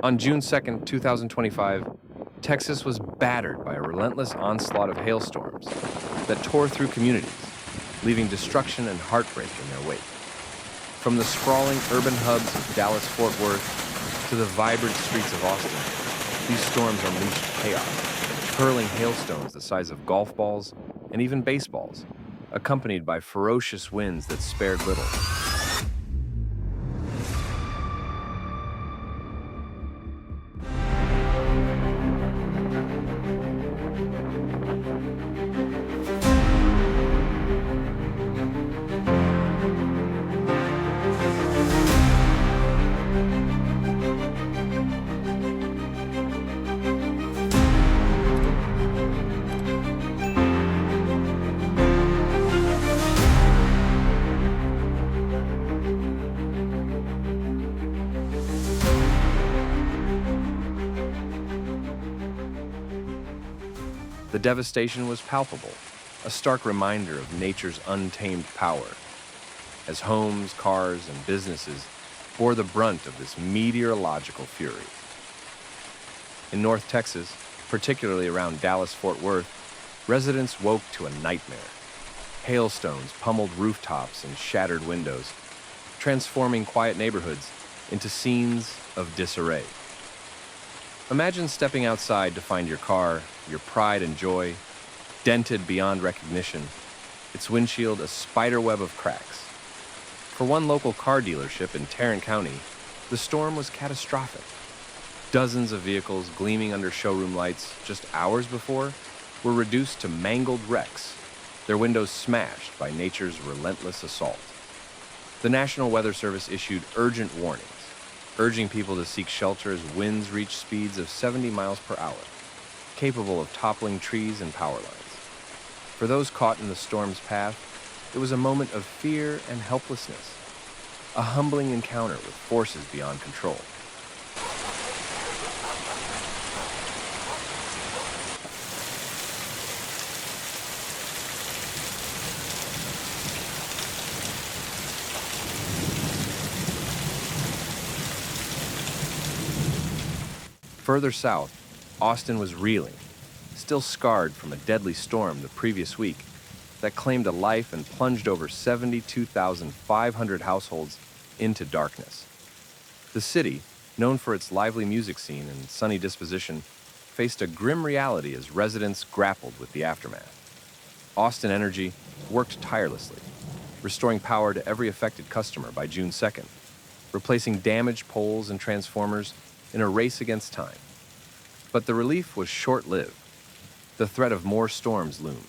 On June 2nd, 2025, Texas was battered by a relentless onslaught of hailstorms that tore through communities, leaving destruction and heartbreak in their wake. From the sprawling urban hubs of Dallas-Fort Worth to the vibrant streets of Austin, these storms unleashed chaos, hurling hailstones the size of golf balls and even baseballs, accompanied by ferocious winds that spared little. The devastation was palpable, a stark reminder of nature's untamed power, as homes, cars, and businesses bore the brunt of this meteorological fury. In North Texas, particularly around Dallas-Fort Worth, residents woke to a nightmare. Hailstones pummeled rooftops and shattered windows, transforming quiet neighborhoods into scenes of disarray. Imagine stepping outside to find your car, your pride and joy, dented beyond recognition, its windshield a spiderweb of cracks. For one local car dealership in Tarrant County, the storm was catastrophic. Dozens of vehicles gleaming under showroom lights just hours before were reduced to mangled wrecks, their windows smashed by nature's relentless assault. The National Weather Service issued urgent warnings, urging people to seek shelter as winds reached speeds of 70 miles per hour, capable of toppling trees and power lines. For those caught in the storm's path, it was a moment of fear and helplessness, a humbling encounter with forces beyond control. Further south, Austin was reeling, still scarred from a deadly storm the previous week that claimed a life and plunged over 72,500 households into darkness. The city, known for its lively music scene and sunny disposition, faced a grim reality as residents grappled with the aftermath. Austin Energy worked tirelessly, restoring power to every affected customer by June 2nd, replacing damaged poles and transformers in a race against time. But the relief was short-lived. The threat of more storms loomed,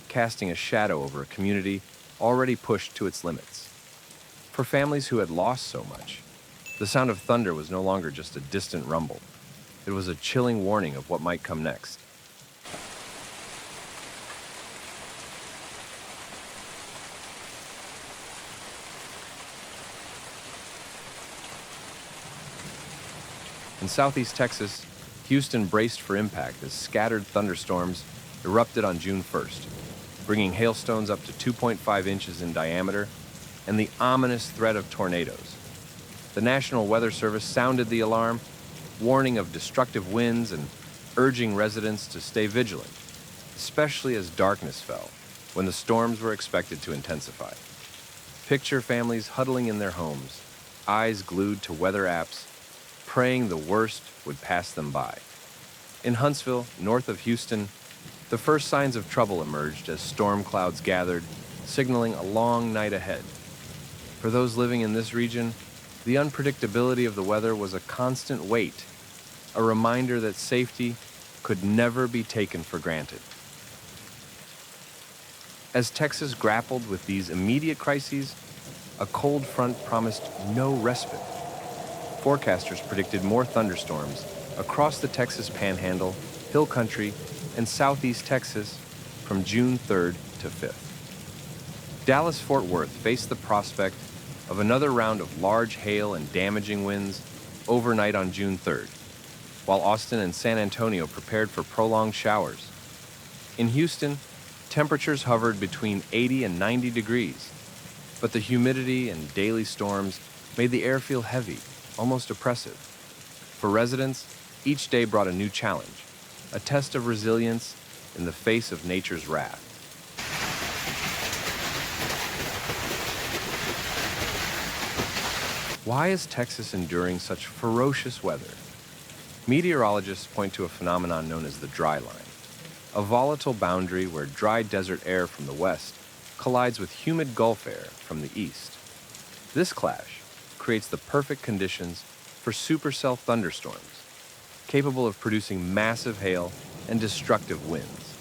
casting a shadow over a community already pushed to its limits. For families who had lost so much, the sound of thunder was no longer just a distant rumble. It was a chilling warning of what might come next. In southeast Texas, Houston braced for impact as scattered thunderstorms erupted on June 1st, bringing hailstones up to 2.5 inches in diameter and the ominous threat of tornadoes. The National Weather Service sounded the alarm, warning of destructive winds and urging residents to stay vigilant, especially as darkness fell, when the storms were expected to intensify. Picture families huddling in their homes, eyes glued to weather apps, praying the worst would pass them by. In Huntsville, north of Houston, the first signs of trouble emerged as storm clouds gathered, signaling a long night ahead. For those living in this region, the unpredictability of the weather was a constant weight, a reminder that safety could never be taken for granted. As Texas grappled with these immediate crises, a cold front promised no respite. Forecasters predicted more thunderstorms across the Texas Panhandle, Hill Country, and southeast Texas from June 3rd to 5th. Dallas-Fort Worth faced the prospect of another round of large hail and damaging winds overnight on June 3rd, while Austin and San Antonio prepared for prolonged showers. In Houston, temperatures hovered between 80 and 90 degrees, but the humidity and daily storms made the air feel heavy, almost oppressive. For residents, each day brought a new challenge, a test of resilience in the face of nature's wrath. Why is Texas enduring such ferocious weather? Meteorologists point to a phenomenon known as the dryline, a volatile boundary where dry desert air from the west collides with humid Gulf air from the east. This clash creates the perfect conditions for supercell thunderstorms, capable of producing massive hail and destructive winds.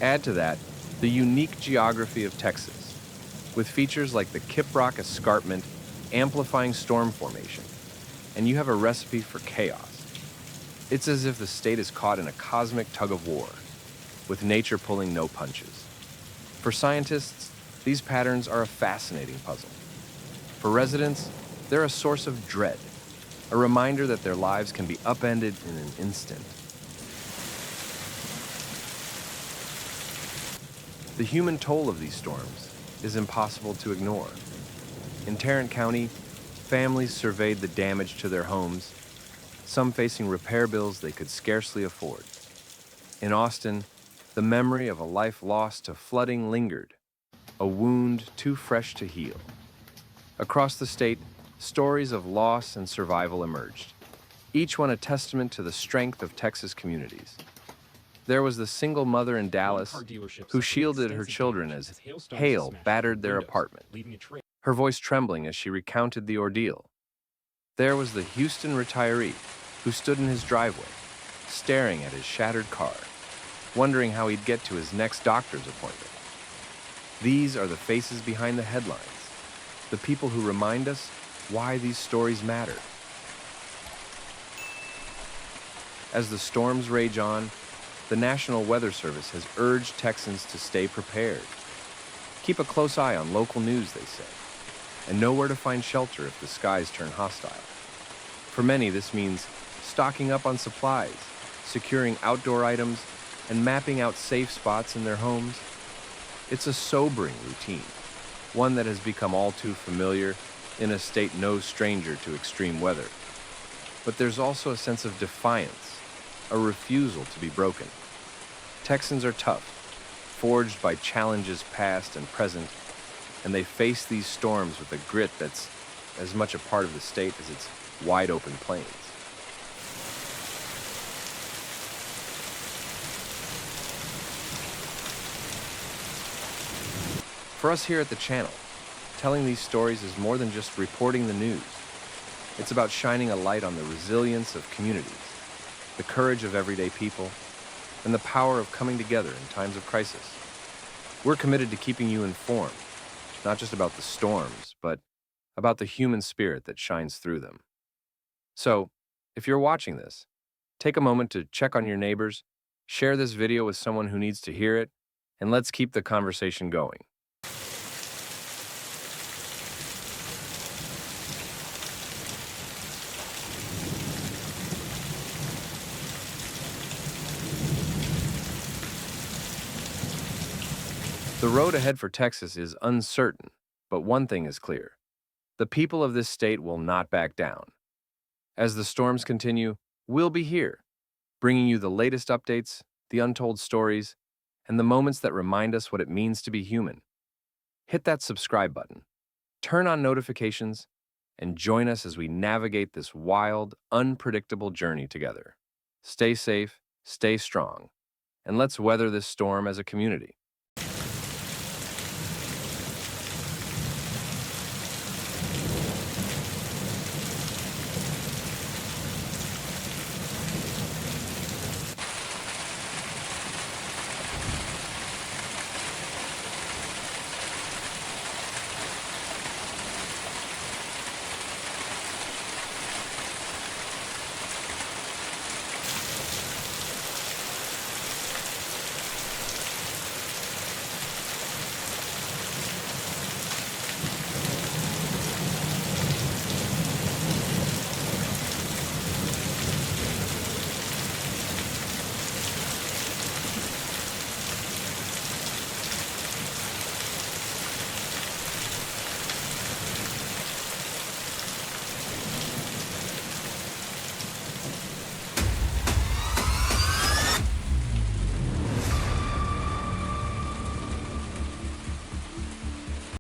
Add to that the unique geography of Texas, with features like the Kiprock escarpment amplifying storm formation, and you have a recipe for chaos. It's as if the state is caught in a cosmic tug-of-war, with nature pulling no punches. For scientists, these patterns are a fascinating puzzle. For residents, they're a source of dread, a reminder that their lives can be upended in an instant. The human toll of these storms is impossible to ignore. In Tarrant County, families surveyed the damage to their homes, some facing repair bills they could scarcely afford. In Austin, the memory of a life lost to flooding lingered, a wound too fresh to heal. Across the state, stories of loss and survival emerged, each one a testament to the strength of Texas communities. There was the single mother in Dallas who shielded her children as hail battered their apartment, her voice trembling as she recounted the ordeal. There was the Houston retiree who stood in his driveway, staring at his shattered car, wondering how he'd get to his next doctor's appointment. These are the faces behind the headlines, the people who remind us why these stories matter. As the storms rage on, the National Weather Service has urged Texans to stay prepared. Keep a close eye on local news, they say, and know where to find shelter if the skies turn hostile. For many, this means stocking up on supplies, securing outdoor items, and mapping out safe spots in their homes. It's a sobering routine, one that has become all too familiar in a state no stranger to extreme weather. But there's also a sense of defiance, a refusal to be broken. Texans are tough, forged by challenges past and present, and they face these storms with a grit that's as much a part of the state as its wide-open plains. For us here at the channel, telling these stories is more than just reporting the news. It's about shining a light on the resilience of communities, the courage of everyday people, and the power of coming together in times of crisis. We're committed to keeping you informed, not just about the storms, but about the human spirit that shines through them. So, if you're watching this, take a moment to check on your neighbors, share this video with someone who needs to hear it, and let's keep the conversation going. The road ahead for Texas is uncertain, but one thing is clear. The people of this state will not back down. As the storms continue, we'll be here, bringing you the latest updates, the untold stories, and the moments that remind us what it means to be human. Hit that subscribe button, turn on notifications, and join us as we navigate this wild, unpredictable journey together. Stay safe, stay strong, and let's weather this storm as a community.